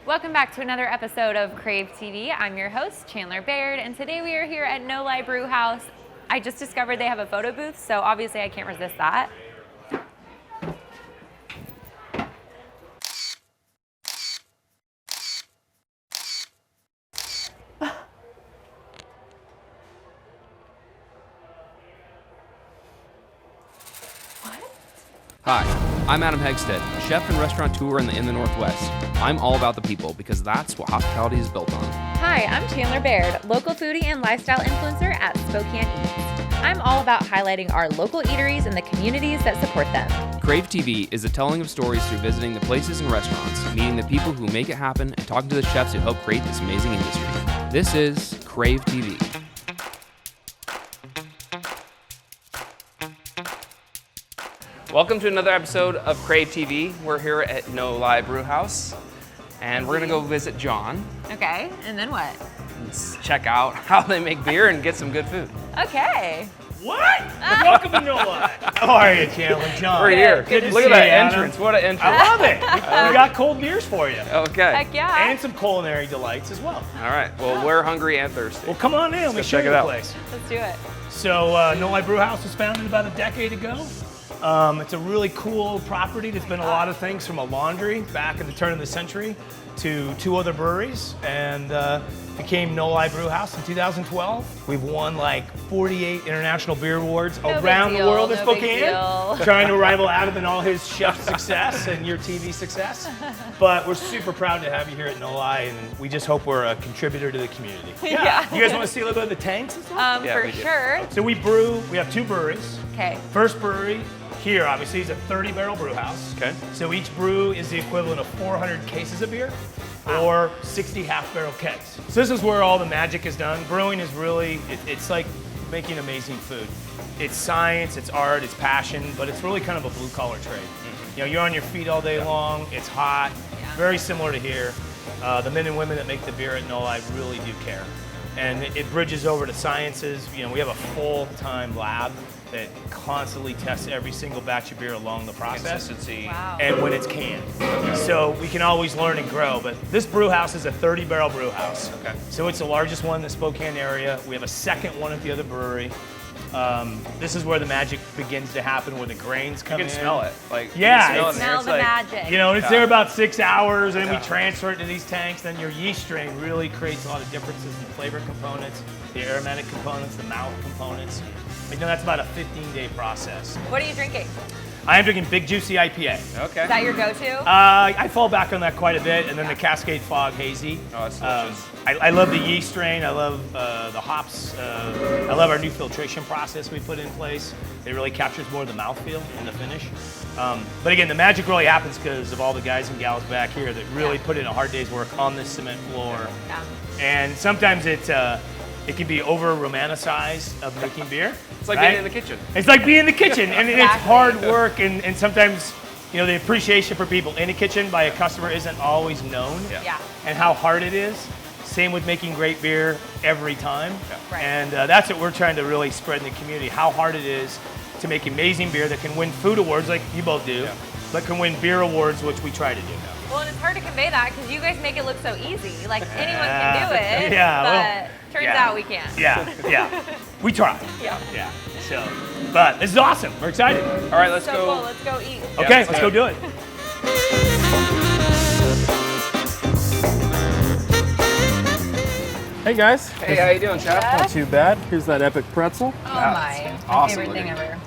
Welcome back to another episode of Crave TV. I'm your host, Chandler Baird, and today we are here at No-Li Brewhouse. I just discovered they have a photo booth, so obviously I can't resist that. Hi, I'm Adam Hegsted, chef and restaurateur in the Northwest. I'm all about the people because that's what hospitality is built on. Hi, I'm Chandler Baird, local foodie and lifestyle influencer at Spokane Eats. I'm all about highlighting our local eateries and the communities that support them. Crave TV is a telling of stories through visiting the places and restaurants, meeting the people who make it happen, and talking to the chefs who help create this amazing industry. This is Crave TV. Welcome to another episode of Crave TV. We're here at No-Li Brewhouse, and we're gonna go visit John. Okay, and then what? Let's check out how they make beer and get some good food. Okay. What? Welcome to No-Li. How are you, Chandler? John. We're here. Good to Look see at that you, Adam. entrance. What an entrance. I love it. We got cold beers for you. Okay. Heck yeah. And some culinary delights as well. All right. Well, we're hungry and thirsty. Well, come on in. Let me show check you it the out. place. Let's do it. So, No-Li Brewhouse was founded about a decade ago. It's a really cool property. There's been a lot of things, from a laundry back at the turn of the century to two other breweries, and became No-Li Brewhouse in 2012. We've won like 48 international beer awards around the world in Spokane, trying to rival Adam and all his chef success and your TV success. But we're super proud to have you here at No-Li, and we just hope we're a contributor to the community. Yeah. You guys want to see a little bit of the tanks and stuff? Yeah, for we do. sure. So we have two breweries. Okay. First brewery here, obviously, is a 30-barrel brew house. Okay. So each brew is the equivalent of 400 cases of beer or 60 half-barrel kegs. So this is where all the magic is done. Brewing is really, it's like making amazing food. It's science, it's art, it's passion, but it's really kind of a blue-collar trade. You know, you're on your feet all day long, it's hot, very similar to here. The men and women that make the beer at No-Li really do care. And it bridges over to sciences. You know, we have a full-time lab that constantly tests every single batch of beer along the process. Consistency. Wow. And when it's canned. So we can always learn and grow. But this brew house is a 30-barrel brew house. Okay. So it's the largest one in the Spokane area. We have a second one at the other brewery. This is where the magic begins to happen, where the grains come in. You can smell it. Like, Yeah, you can it's- smell it in Smell the there. magic. You know, and it's there about 6 hours, and then Yeah. we transfer it to these tanks. Then your yeast strain really creates a lot of differences in the flavor components, the aromatic components, the mouth components. You know, that's about a 15-day process. What are you drinking? I am drinking Big Juicy IPA. Okay. Is that your go-to? I fall back on that quite a bit, and then the Cascade Fog Hazy. Oh, that's delicious. I love the yeast strain. I love the hops. I love our new filtration process we put in place. It really captures more of the mouthfeel in the finish. But again, the magic really happens because of all the guys and gals back here that really put in a hard day's work on this cement floor. Yeah. And sometimes it can be over-romanticized of making beer. It's like right? being in the kitchen. It's like being in the kitchen, and it's Exactly. hard work, and sometimes, you know, the appreciation for people in the kitchen by a customer isn't always known, Yeah. and how hard it is. Same with making great beer every time, Right. and that's what we're trying to really spread in the community, how hard it is to make amazing beer that can win food awards like you both do, but can win beer awards, which we try to do. Well, and it's hard to convey that because you guys make it look so easy. Like anyone can do it. Yeah, But well, turns yeah. out we can't. Yeah, we try. Yeah. Yeah, so, but this is awesome. We're excited. All right, let's So go. cool. Let's go eat. Yeah, Okay, let's let's go. go do it. Hey guys, Hey, how you doing, chef? not too bad. Here's that epic pretzel. Oh my awesome favorite thing looking. ever.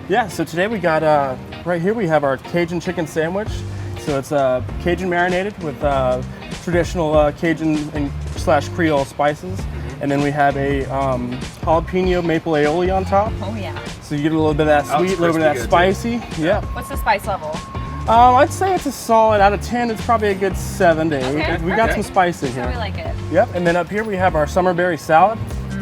Yeah, so today we got, right here we have our Cajun chicken sandwich. So it's Cajun marinated with traditional Cajun and / Creole spices. And then we have a jalapeno maple aioli on top. Oh yeah. So you get a little bit of that Oh, it's sweet, a little bit of that crispy good, spicy. Yeah. What's the spice level? I'd say it's a solid, out of 10, it's probably a good 7 to 8. Okay. We got Okay. some spice in How we here. like it. Yep, and then up here we have our summer berry salad,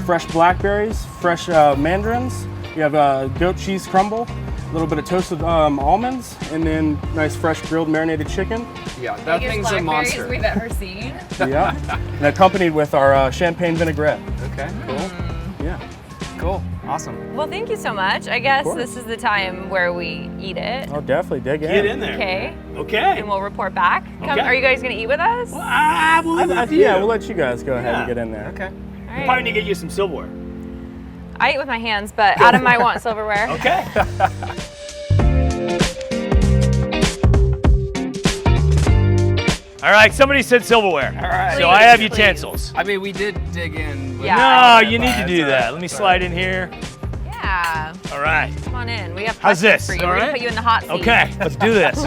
fresh blackberries, fresh mandarins. We have goat cheese crumble, a little bit of toasted almonds, and then nice fresh grilled marinated chicken. Yeah, that Biggest thing's a blackberries monster. we've ever seen. Yeah, and accompanied with our champagne vinaigrette. Okay, cool. Yeah. Cool. Awesome. Well, thank you so much. I guess course. this is the time where we eat it. Oh, definitely dig in. Get in there. Okay. Okay. And we'll report back. Come, Okay. Are you guys gonna eat with us? We'll leave it up to you. Yeah, we'll let you guys go ahead Yeah. and get in there. Okay. All right. Probably need to get you some silverware. I eat with my hands, but Adam might want silverware. Okay. All right, somebody said silverware. All right. So I have Please, utensils. I mean, we did dig in. Yeah. No, you need to do that. Let me slide in here. Yeah. All right. Come on in. We have How's questions this? for you. All We're gonna right? put you in the hot seat. Okay, let's do this.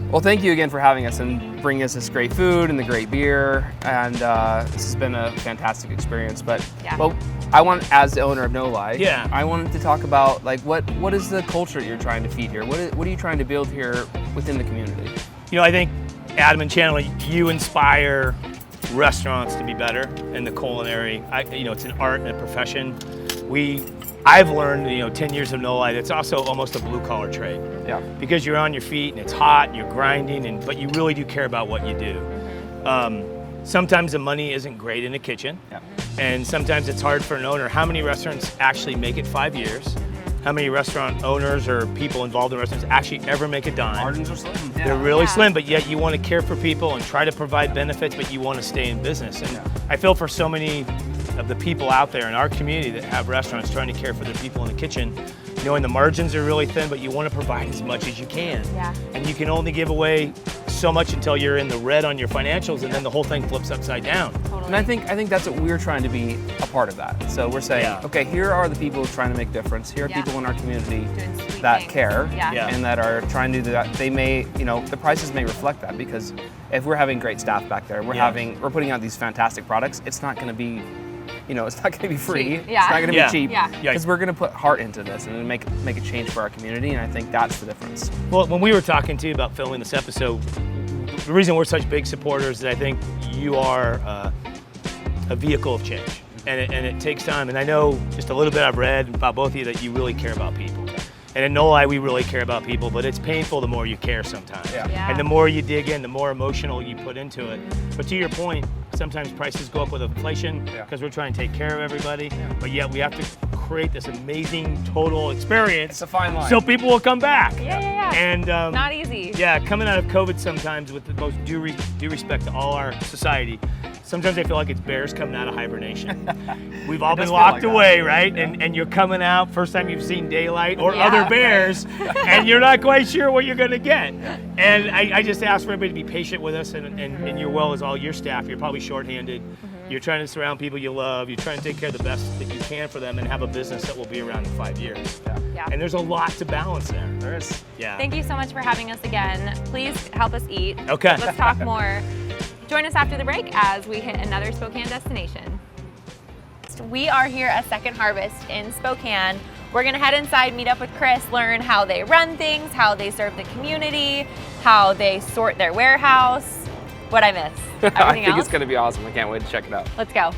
Well, thank you again for having us and bringing us this great food and the great beer. And this has been a fantastic experience. But Yeah. well, I want, as the owner of No-Li, Yeah. I wanted to talk about like what is the culture that you're trying to feed here? What are you trying to build here within the community? You know, I think Adam and Chandler, you inspire restaurants to be better in the culinary. It's an art and a profession. I've learned, 10 years of No-Li, that's also almost a blue collar trade. Yeah. Because you're on your feet and it's hot and you're grinding, but you really do care about what you do. Sometimes the money isn't great in the kitchen, Yeah. and sometimes it's hard for an owner. How many restaurants actually make it 5 years? How many restaurant owners or people involved in restaurants actually ever make a dime? Margins are slim. They're really Yeah. slim, but yet you want to care for people and try to provide benefits, but you want to stay in business. And Yeah. I feel for so many of the people out there in our community that have restaurants trying to care for their people in the kitchen, knowing the margins are really thin, but you want to provide as much as you can. Yeah. And you can only give away so much until you're in the red on your financials, and then the whole thing flips upside down. Totally. And I think that's what we're trying to be a part of that. So we're saying, Yeah. okay, here are the people trying to make a difference. Here are Yeah. people in our community Doing sweet that things. care Yeah. Yeah. and that are trying to do that. They may, the prices may reflect that, because if we're having great staff back there, we're putting out these fantastic products, it's not going to be, it's not going to be free. Cheap. Yeah. It's not going to Yeah. be cheap. Yeah. Yeah. Because we're going to put heart into this and make a change for our community, and I think that's the difference. Well, when we were talking to you about filming this episode, the reason we're such big supporters is I think you are a vehicle of change, and it takes time. And I know just a little bit I've read about both of you that you really care about people. And at No-Li, we really care about people, but it's painful the more you care sometimes. Yeah. Yeah. And the more you dig in, the more emotional you put into it. But to your point, sometimes prices go up with inflation Yeah. because we're trying to take care of everybody, but yet we have to create this amazing total experience It's a fine line. so people will come back. Yeah. And Not easy. yeah, coming out of COVID sometimes, with the most due respect to all our society, sometimes I feel like it's bears coming out of hibernation. We've all It been does feel locked like that. away, right? And you're coming out, first time you've seen daylight or Yeah, other bears, and you're not quite sure what you're gonna get. And I just ask for everybody to be patient with us, and you're well as all your staff. You're probably shorthanded. You're trying to surround people you love. You're trying to take care of the best that you can for them and have a business that will be around in 5 years. Yeah. And there's a lot to balance there. There is. Yeah. Thank you so much for having us again. Please help us eat. Okay. Let's talk more. Join us after the break as we hit another Spokane destination. We are here at Second Harvest in Spokane. We're gonna head inside, meet up with Chris, learn how they run things, how they serve the community, how they sort their warehouse. What I miss? Everything I think else? it's going to be awesome. I can't wait to check it out. Let's go.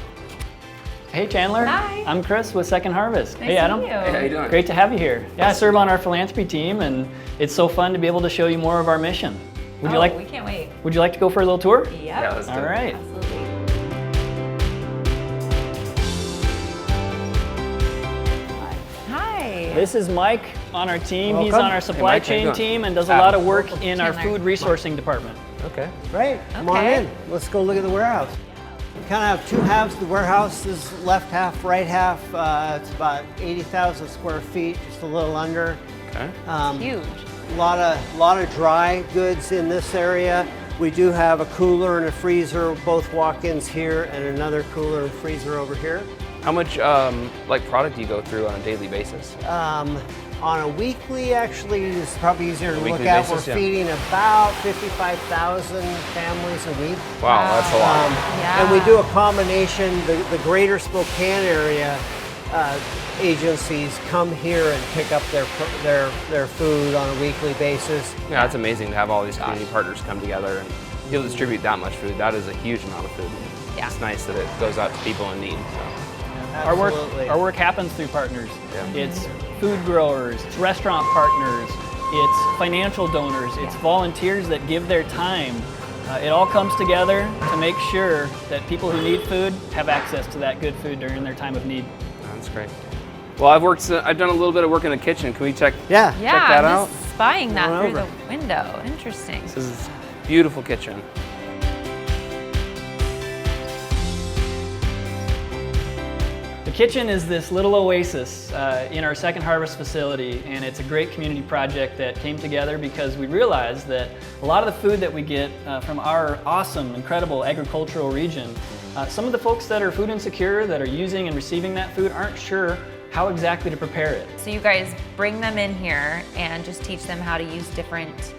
Hey Chandler. Hi. I'm Chris with Second Harvest. Nice hey to Adam. meet you. Hey, how you doing? Great to have you here. Yeah, I serve on our philanthropy team, and it's so fun to be able to show you more of our mission. Would Oh, you we can't wait. Would you like to go for a little tour? Yep. Yeah, let's do All it. right. Absolutely. Hi. This is Mike on our team. He's Welcome. on our supply Mike, how you chain doing? team and does a lot of work in our Chandler. food resourcing department. Okay. Great, come on Okay. in. Let's go look at the warehouse. We kind of have two halves of the warehouse. This is left half, right half. It's about 80,000 square feet, just a little under. Okay. Huge. Lot of dry goods in this area. We do have a cooler and a freezer, both walk-ins here, and another cooler and freezer over here. How much product do you go through on a daily basis? On a weekly, actually, it's probably easier to look weekly at. basis, We're yeah. feeding about 55,000 families a week. Wow, that's a lot. Yeah. And we do a combination, the greater Spokane area agencies come here and pick up their food on a weekly basis. Yeah, it's amazing to have all these community partners come together and be able to distribute that much food. That is a huge amount of food. Yeah. It's nice that it goes out to people in need. So. Absolutely. Our work happens through partners. Yeah. It's food growers, it's restaurant partners, it's financial donors, it's volunteers that give their time. It all comes together to make sure that people who need food have access to that good food during their time of need. That's great. Well, I've done a little bit of work in the kitchen. Can we check Yeah. Yeah, check that I'm out? just spying that Going through over. the window. Interesting. This is a beautiful kitchen. The kitchen is this little oasis in our Second Harvest facility, and it's a great community project that came together because we realized that a lot of the food that we get from our awesome, incredible agricultural region, some of the folks that are food insecure, that are using and receiving that food, aren't sure how exactly to prepare it. So you guys bring them in here and just teach them how to use different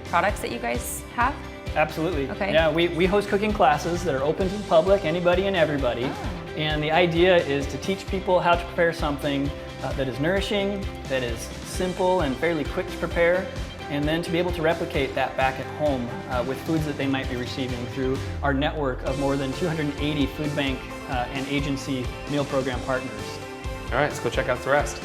products that you guys have? Absolutely. Okay. Yeah, we host cooking classes that are open to the public, anybody and everybody. Oh. And the idea is to teach people how to prepare something that is nourishing, that is simple and fairly quick to prepare, and then to be able to replicate that back at home with foods that they might be receiving through our network of more than 280 food bank and agency meal program partners. All right, let's go check out the rest.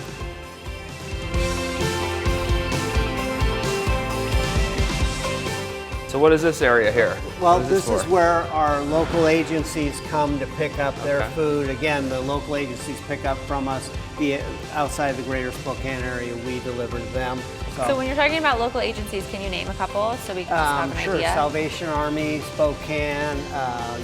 So what is this area here? Well, What this is for? where our local agencies come to pick up their Okay. food. Again, the local agencies pick up from us, be it outside the greater Spokane area, we deliver to them. So when you're talking about local agencies, can you name a couple so we can just have an sure, idea? Salvation Army, Spokane,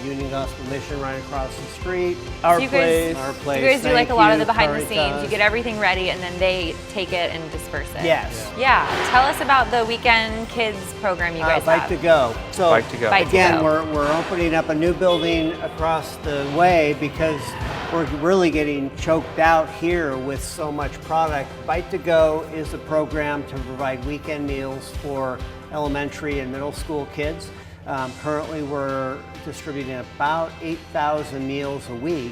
Union Gospel Mission right across the street. Our So you guys- place. Our place. You guys do like thank a lot of you, the behind the Caritas. scenes. You get everything ready and then they take it and disperse it. Yes. Yeah. Tell us about the weekend kids program you guys Bike have. to Go. So Bike to Go. Bike to again, Go. we're opening up a new building across the way because we're really getting choked out here with so much product. Bike to Go is a program to provide weekend meals for elementary and middle school kids. Currently, we're distributing about 8,000 meals a week.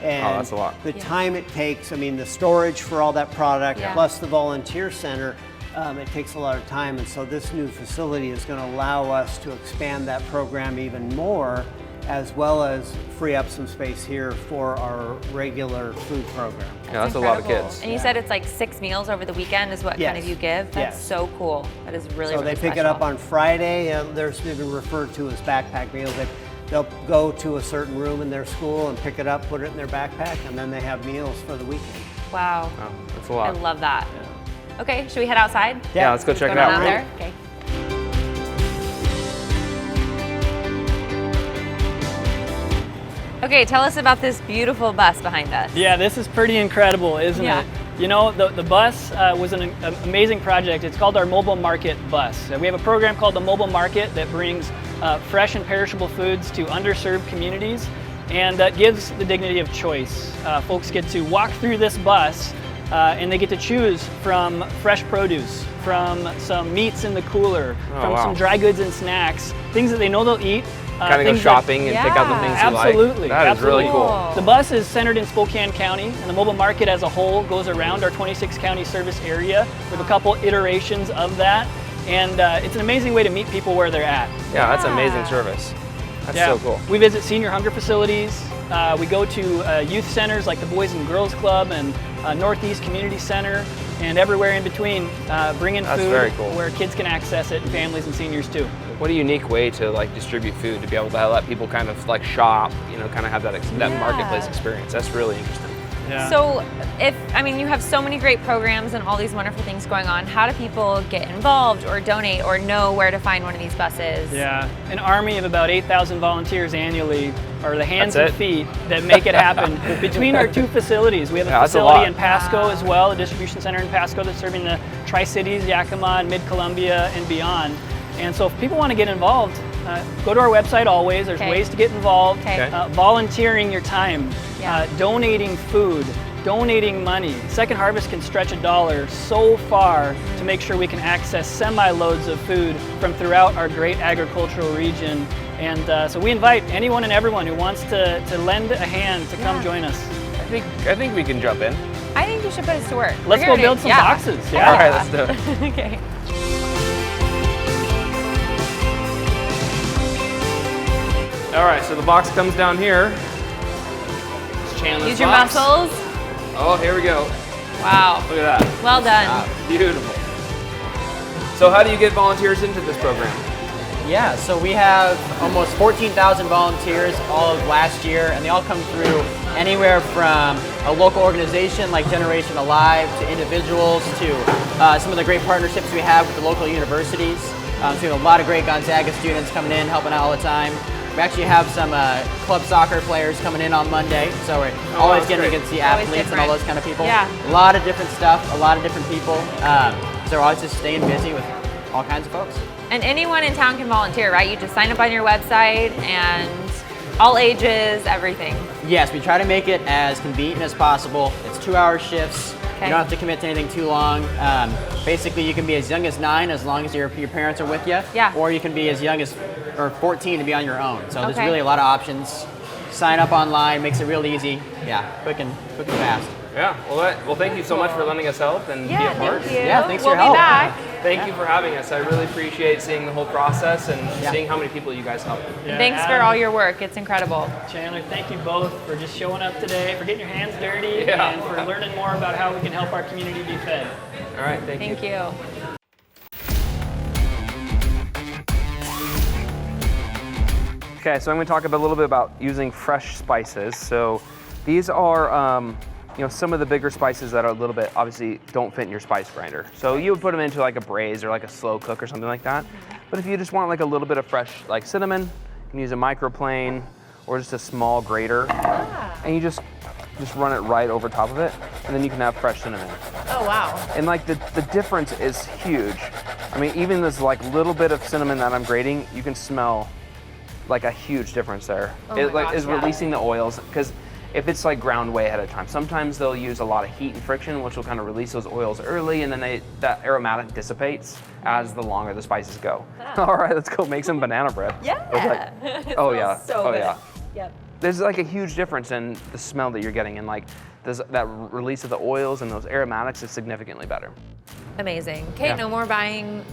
And Oh, that's a lot. the time it takes, I mean, the storage for all that product, Yeah. plus the volunteer center, it takes a lot of time. And so this new facility is going to allow us to expand that program even more, as well as free up some space here for our regular food program. Yeah, that's a lot of Incredible. kids. And you said it's like 6 meals over the weekend is what kind Yes. of you give? That's Yes. so cool. That is really, So really they pick it special. up on Friday. They're even referred to as backpack meals. They'll go to a certain room in their school and pick it up, put it in their backpack, and then they have meals for the weekend. Wow. Oh, that's a I lot. love that. Okay, should we head outside? Yeah, let's go check it Going on out. out there? Okay. Okay, tell us about this beautiful bus behind us. Yeah, this is pretty incredible, isn't Yeah. it? You know, the bus was an amazing project. It's called our Mobile Market Bus. We have a program called the Mobile Market that brings fresh and perishable foods to underserved communities, and that gives the dignity of choice. Folks get to walk through this bus and they get to choose from fresh produce, from some meats in the cooler, from wow. some dry goods and snacks, things that they know they'll eat. Kind of go things that- shopping and pick out the Yeah. things you like. Absolutely, That is really absolutely. cool. The bus is centered in Spokane County, and the mobile market as a whole goes around our 26 county service area with a couple iterations of that. And it's an amazing way to meet people where they're at. Yeah, that's Yeah. amazing service. That's Yeah. so cool. We visit senior hunger facilities. We go to youth centers like the Boys and Girls Club and Northeast Community Center, and everywhere in between, bringing That's food very cool. where kids can access it, and families and seniors too. What a unique way to like distribute food, to be able to let people kind of like shop, you know, kind of have that that Yeah. marketplace experience. That's really interesting. So you have so many great programs and all these wonderful things going on, how do people get involved or donate or know where to find one of these buses? Yeah, an army of about 8,000 volunteers annually are the hands That's and it? feet that make it happen between our two facilities. We have a Yeah, that's a facility lot. in Pasco as well, a distribution center in Pasco that's serving the Tri-Cities, Yakima, and Mid-Columbia and beyond. And so if people want to get involved, go to our website always. There's Okay. ways to get involved. Okay. Volunteering your time, Yeah. donating food, donating money. Second Harvest can stretch $1 so far to make sure we can access semi-loads of food from throughout our great agricultural region. And so we invite anyone and everyone who wants to lend a hand to come Yeah. join us. I think we can jump in. I think you should put us to work. Let's We're go here to- build some boxes. Yeah. All right, let's do it. Okay. All right, so the box comes down here. It's Chandler's Use your box. muscles. Oh, here we go. Wow. Look at that. Well done. Beautiful. So how do you get volunteers into this program? Yeah, so we have almost 14,000 volunteers all of last year, and they all come through anywhere from a local organization like Generation Alive to individuals to some of the great partnerships we have with the local universities. So we have a lot of great Gonzaga students coming in, helping out all the time. We actually have some club soccer players coming in on Monday, so we're always getting to see athletes and all those kind of people. Yeah. A lot of different stuff, a lot of different people. So we're always just staying busy with all kinds of folks. And anyone in town can volunteer, right? You just sign up on your website and all ages, everything. Yes, we try to make it as convenient as possible. It's 2-hour shifts. Okay. You don't have to commit to anything too long. Basically, you can be as young as 9 as long as your parents are with you. Yeah. Or you can be as young as 14 to be on your own. So there's Okay. really a lot of options. Sign up online, makes it real easy. Yeah, quick and fast. Yeah. Well, thank you so much for letting us help and be Yeah, a part. thank you. Yeah, thanks for we'll your help. be back. Thank you for having us. I really appreciate seeing the whole process and Yeah. seeing how many people you guys help. Yeah, Thanks for Adam, all your work. It's incredible. Chandler, thank you both for just showing up today, for getting your hands dirty, Yeah. and for learning more about how we can help our community be fed. All right. Thank you. Thank you. Okay, so I'm going to talk a little bit about using fresh spices. So these are, some of the bigger spices that are a little bit, obviously, don't fit in your spice grinder. So you would put them into like a braise or like a slow cook or something like that. But if you just want like a little bit of fresh, like cinnamon, you can use a microplane or just a small grater, and you just run it right over top of it, and then you can have fresh cinnamon. Oh, wow. And like the difference is huge. I mean, even this like little bit of cinnamon that I'm grating, you can smell like a huge difference there. Oh It my like gosh, is yeah. releasing the oils, because if it's like ground way ahead of time, sometimes they'll use a lot of heat and friction, which will kind of release those oils early, and then that aromatic dissipates as the longer the spices go. All right, let's go make some banana bread. Yeah. Like, oh yeah. So Oh good. yeah. Yep. There's like a huge difference in the smell that you're getting, and like that release of the oils and those aromatics is significantly better. Amazing. Kate, Yeah. no more buying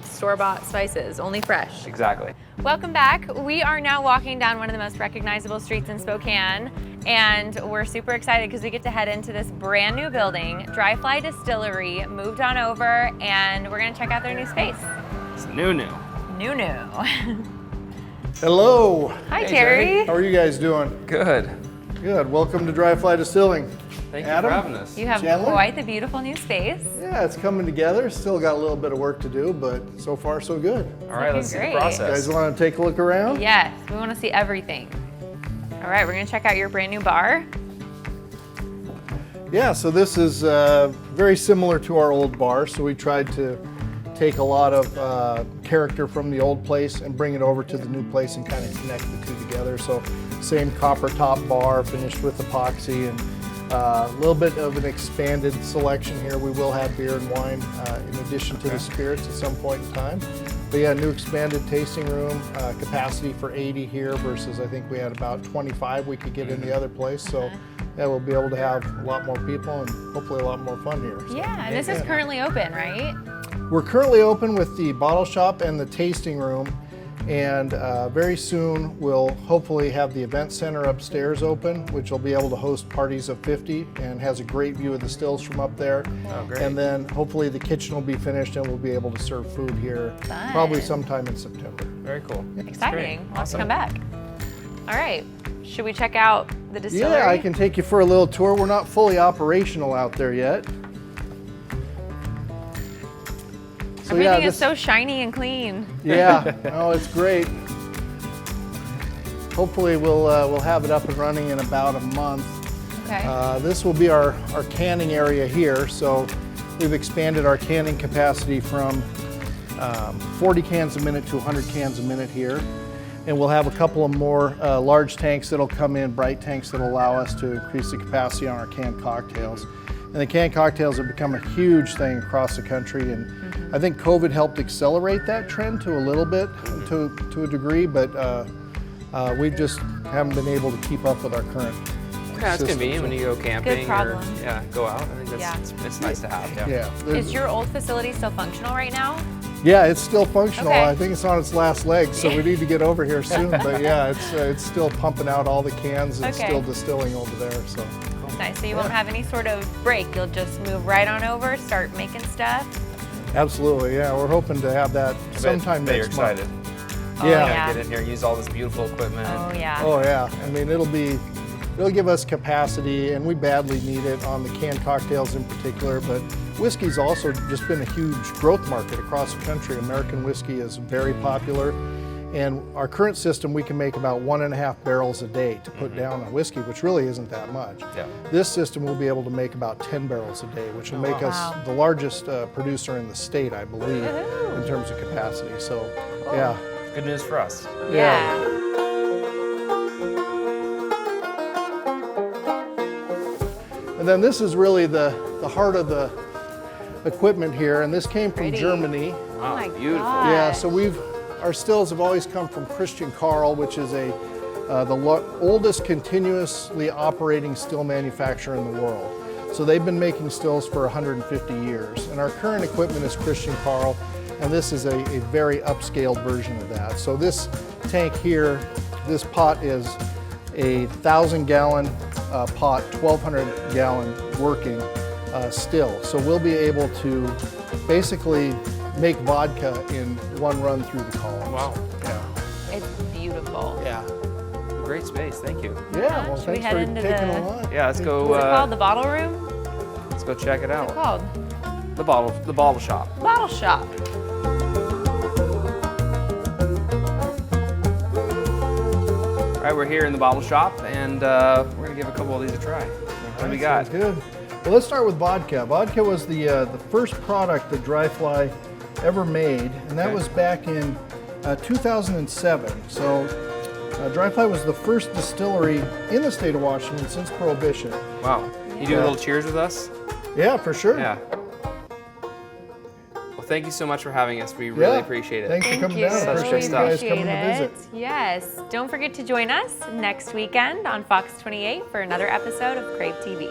store-bought spices, only fresh. Exactly. Welcome back. We are now walking down one of the most recognizable streets in Spokane, and we're super excited because we get to head into this brand new building. Dry Fly Distillery moved on over, and we're gonna check out their new space. It's new. New. Hello. Hi, Terry. How are you guys doing? Good. Good. Welcome to Dry Fly Distilling. Thank Adam? you for having us. You have Chandler? quite the beautiful new space. Yeah, it's coming together. Still got a little bit of work to do, but so far so good. All right, let's see the great. You process. guys want to take a look around? Yes, we want to see everything. All right, we're gonna check out your brand new bar. Yeah, so this is very similar to our old bar. So we tried to take a lot of character from the old place and bring it over to the new place and kind of connect the two together. So same copper top bar finished with epoxy, and a little bit of an expanded selection here. We will have beer and wine in addition to the spirits at some point in time. But yeah, new expanded tasting room, capacity for 80 here versus I think we had about 25 we could get in the other place. So yeah, we'll be able to have a lot more people and hopefully a lot more fun here. So, Yeah, and this is currently open, right? we're currently open with the bottle shop and the tasting room, and very soon we'll hopefully have the event center upstairs open, which will be able to host parties of 50 and has a great view of the stills from up there. Oh, great. And then hopefully the kitchen will be finished and we'll be able to serve food here Fun. probably sometime in September. Very cool. Exciting. We'll have to Awesome. come back. All right, should we check out the distillery? Yeah, I can take you for a little tour. We're not fully operational out there yet. So Everything yeah, is so shiny and clean. Yeah, oh, it's great. Hopefully we'll have it up and running in about a month. Okay. This will be our canning area here. So we've expanded our canning capacity from 40 cans a minute to 100 cans a minute here. And we'll have a couple of more large tanks that'll come in, bright tanks that'll allow us to increase the capacity on our canned cocktails. And the canned cocktails have become a huge thing across the country, and I think COVID helped accelerate that trend to a little bit, to a degree, but we just haven't been able to keep up with our current Yeah, it's system, convenient so- when you go camping or problem. go out. I think that's Yeah. it's nice to have. Yeah. Yeah, there's- Is your old facility still functional right now? yeah, it's still functional. Okay. I think it's on its last leg, so we need to get over here soon. But yeah, it's still pumping out all the cans and Okay. still distilling over there. So Nice. So you won't have any sort of break. You'll just move right on over, start making stuff. absolutely, yeah, we're hoping to have that sometime You're next month. excited. Get in here, use all this beautiful equipment. Oh yeah. Oh yeah, I mean it'll give us capacity, and we badly need it on the canned cocktails in particular, but whiskey's also just been a huge growth market across the country. American whiskey is very popular, and our current system, we can make about 1.5 barrels a day to put down on whiskey, which really isn't that much. Yeah. This system will be able to make about 10 barrels a day, which will make us the largest producer in the state, I believe, in terms of capacity. So, yeah. Good news for us. Yeah. And then this is really the heart of the equipment here, and this came from Pretty. Germany. Oh my beautiful. gosh. Yeah, so our stills have always come from Christian Karl, which is the oldest continuously operating still manufacturer in the world. So they've been making stills for 150 years. And our current equipment is Christian Karl, and this is a very upscaled version of that. So this tank here, this pot is a 1,000-gallon pot, 1,200-gallon working still. So we'll be able to basically make vodka in one run through the columns. Wow. Yeah. It's beautiful. Yeah. Great space, thank you. Yeah, well, Should we thanks head for into taking the- along. Yeah, let's go. What's it called? The bottle room? Let's go check it What's it out. called? The bottle shop. Bottle shop. All right, we're here in the bottle shop, and we're gonna give a couple of these a try. What do we got? Sounds good. Well, let's start with vodka. Vodka was the first product that Dry Fly ever made, and that Okay. was back in 2007. So Dry Fly was the first distillery in the state of Washington since Prohibition. Wow. You do a little cheers with us? Yeah, for sure. Yeah. Well, thank you so much for having us. We really appreciate it. Thanks for Thank coming you. down. Such Appreciate good you stuff. guys coming to Appreciate visit. it. Yes. Don't forget to join us next weekend on Fox 28 for another episode of Crave TV.